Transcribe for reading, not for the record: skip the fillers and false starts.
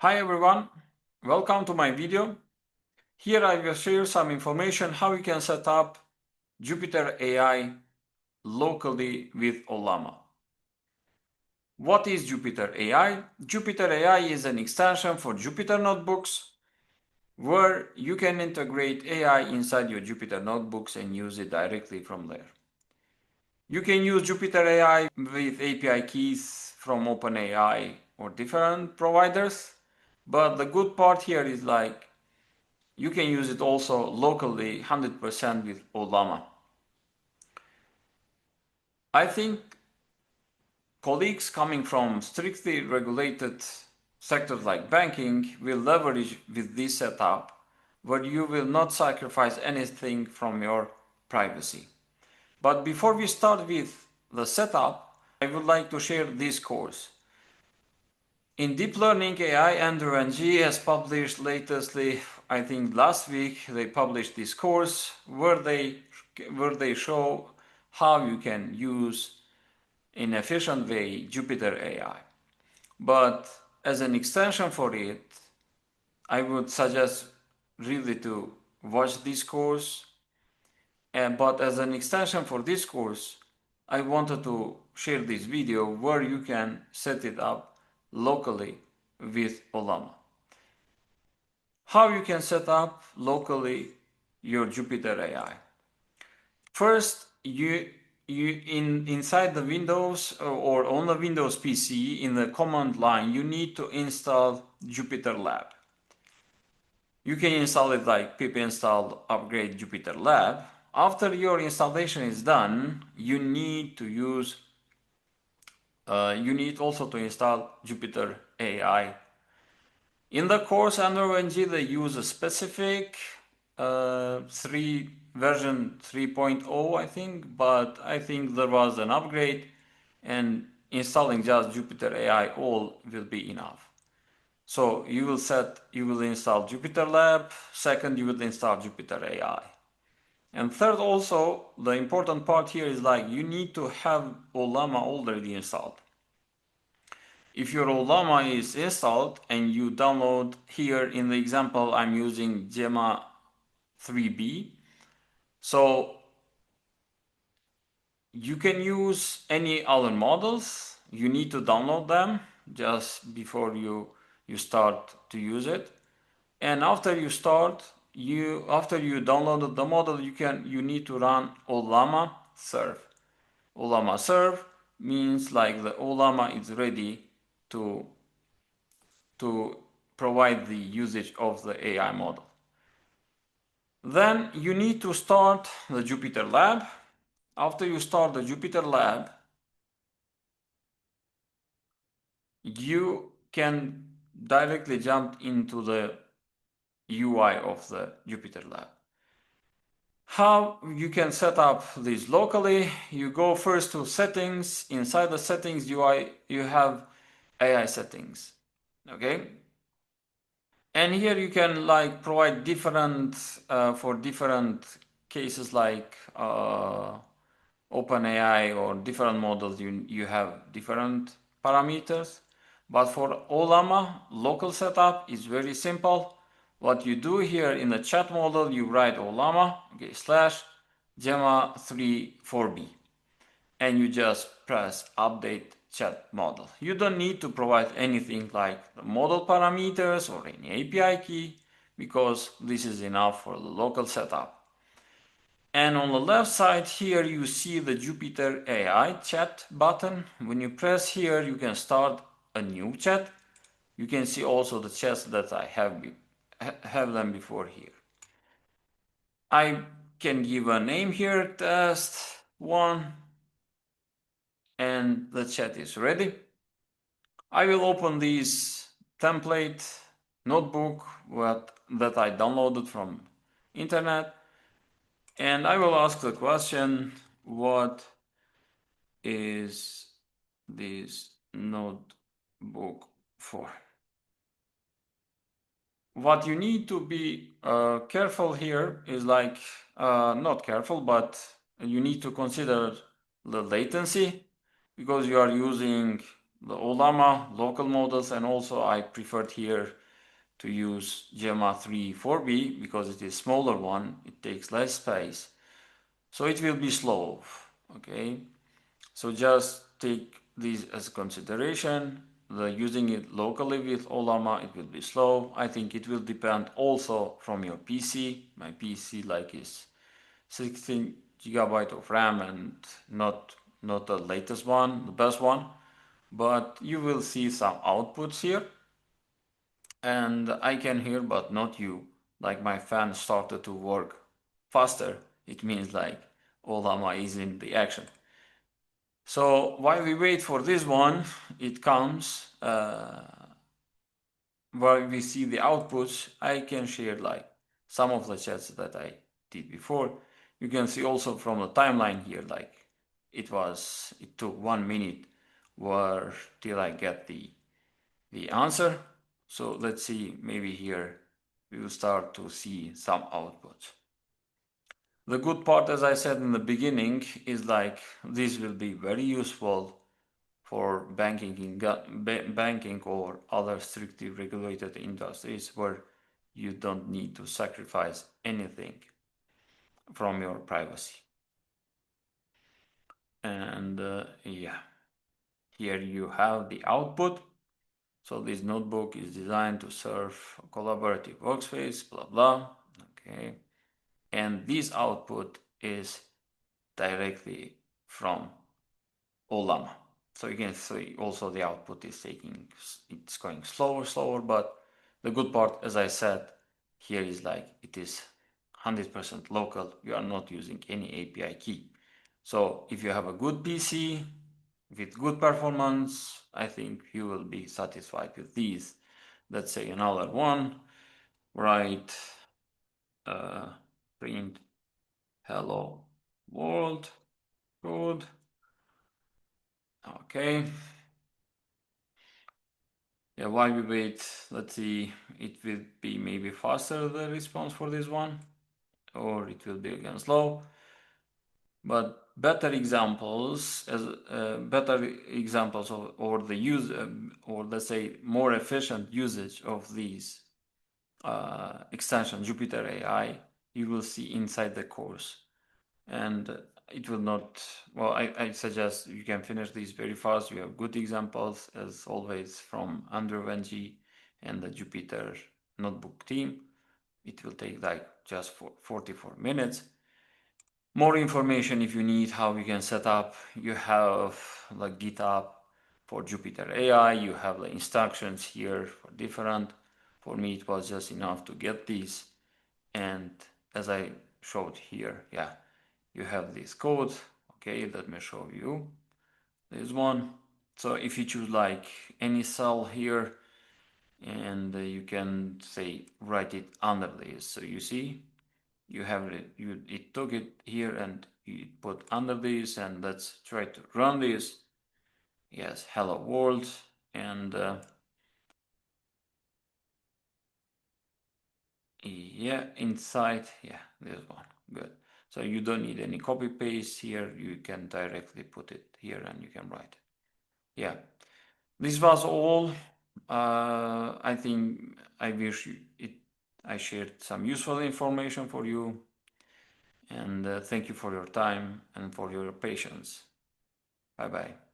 Hi everyone, welcome to my video. Here I will share some information how you can set up Jupyter AI locally with Ollama. What is Jupyter AI? Jupyter AI is an extension for Jupyter Notebooks where you can integrate AI inside your Jupyter Notebooks and use it directly from there. You can use Jupyter AI with API keys from OpenAI or different providers, but the good part here is you can use it also locally 100% with Ollama. I think colleagues coming from strictly regulated sectors like banking will leverage with this setup where you will not sacrifice anything from your privacy. But before we start with the setup, I would like to share this course. In Deeplearning AI, Andrew and G has published latestly, I think last week, they published this course where they show how you can use in efficient way Jupyter AI. But as an extension for it, I would suggest really to watch this course. But as an extension for this course, I wanted to share this video where you can set it up locally with Ollama. How you can set up locally your Jupyter AI. First, inside the Windows or on the Windows PC in the command line, you need to install Jupyter Lab. You can install it like pip install upgrade Jupyter Lab. After your installation is done, you need also to install Jupyter AI. In the course Andrew and G, they use a specific version 3.0, I think, but I think there was an upgrade and installing just Jupyter AI all will be enough. So you will install Jupyter Lab. Second, you will install Jupyter AI. And third, also, the important part here is you need to have Ollama already installed. If your Ollama is installed and you download here in the example, I'm using Gemma 3B. So you can use any other models. You need to download them just before you start to use it. And after you downloaded the model, you need to run Ollama serve. Ollama serve means the Ollama is ready to provide the usage of the AI model. Then you need to start the Jupyter Lab. After you start the Jupyter Lab, you can directly jump into the UI of the Jupyter Lab. How you can set up this locally? You go first to settings. Inside the settings UI, you have AI settings. Okay. And here you can provide different for different cases like OpenAI or different models. You have different parameters. But for Ollama, local setup is very simple. What you do here in the chat model, you write Ollama / Gemma34B, and you just press update chat model. You don't need to provide anything like the model parameters or any API key because this is enough for the local setup. And on the left side here, you see the Jupyter AI chat button. When you press here, you can start a new chat. You can see also the chats that I have them before here. I can give a name here, test 1, and the chat is ready. I will open this template notebook that I downloaded from internet, and I will ask the question, what is this notebook for? What you need to be careful here is not careful, but you need to consider the latency because you are using the Ollama local models, and also I preferred here to use Gemma 3 4B because it is smaller one, it takes less space, so it will be slow. Okay, so just take these as a consideration. Using it locally with Ollama, it will be slow. I think it will depend also from your PC. My PC like is 16 gigabyte of RAM and not the latest one, the best one, but you will see some outputs here, and I can hear but not you. Like my fan started to work faster. It means like Ollama is in the action. So while we wait for this one, it comes. While we see the outputs, I can share like some of the chats that I did before. You can see also from the timeline here, like it took 1 minute till I get the answer. So let's see, maybe here we will start to see some outputs. The good part, as I said in the beginning, is like this will be very useful for banking or other strictly regulated industries where you don't need to sacrifice anything from your privacy. And yeah, here you have the output. So this notebook is designed to serve a collaborative workspace, blah blah. Okay, and this output is directly from Ollama. So you can see also the output is it's going slower, but the good part, as I said, here is like it is 100% local. You are not using any API key. So if you have a good PC with good performance, I think you will be satisfied with these. Let's say another one, write print hello world code. Okay. Yeah, while we wait, let's see, it will be maybe faster the response for this one, or it will be again slow. But better examples of or the use or let's say more efficient usage of these extension Jupyter AI, you will see inside the course, and it will not. Well, I suggest you can finish these very fast. You have good examples as always from Andrew Wenji and the Jupyter Notebook team. It will take like just 44 minutes. More information if you need how you can set up. You have like GitHub for Jupyter AI. You have the instructions here for different. For me, it was just enough to get these. And as I showed here, yeah, you have this code. Okay, let me show you this one. So if you choose like any cell here, and you can say write it under this. So you see, you have it. It took it here and you put under this, and let's try to run this. Yes, hello world, and yeah, inside, yeah, this one, good. So you don't need any copy paste here. You can directly put it here and you can write it. Yeah, this was all. I think I shared some useful information for you, and thank you for your time and for your patience. Bye bye.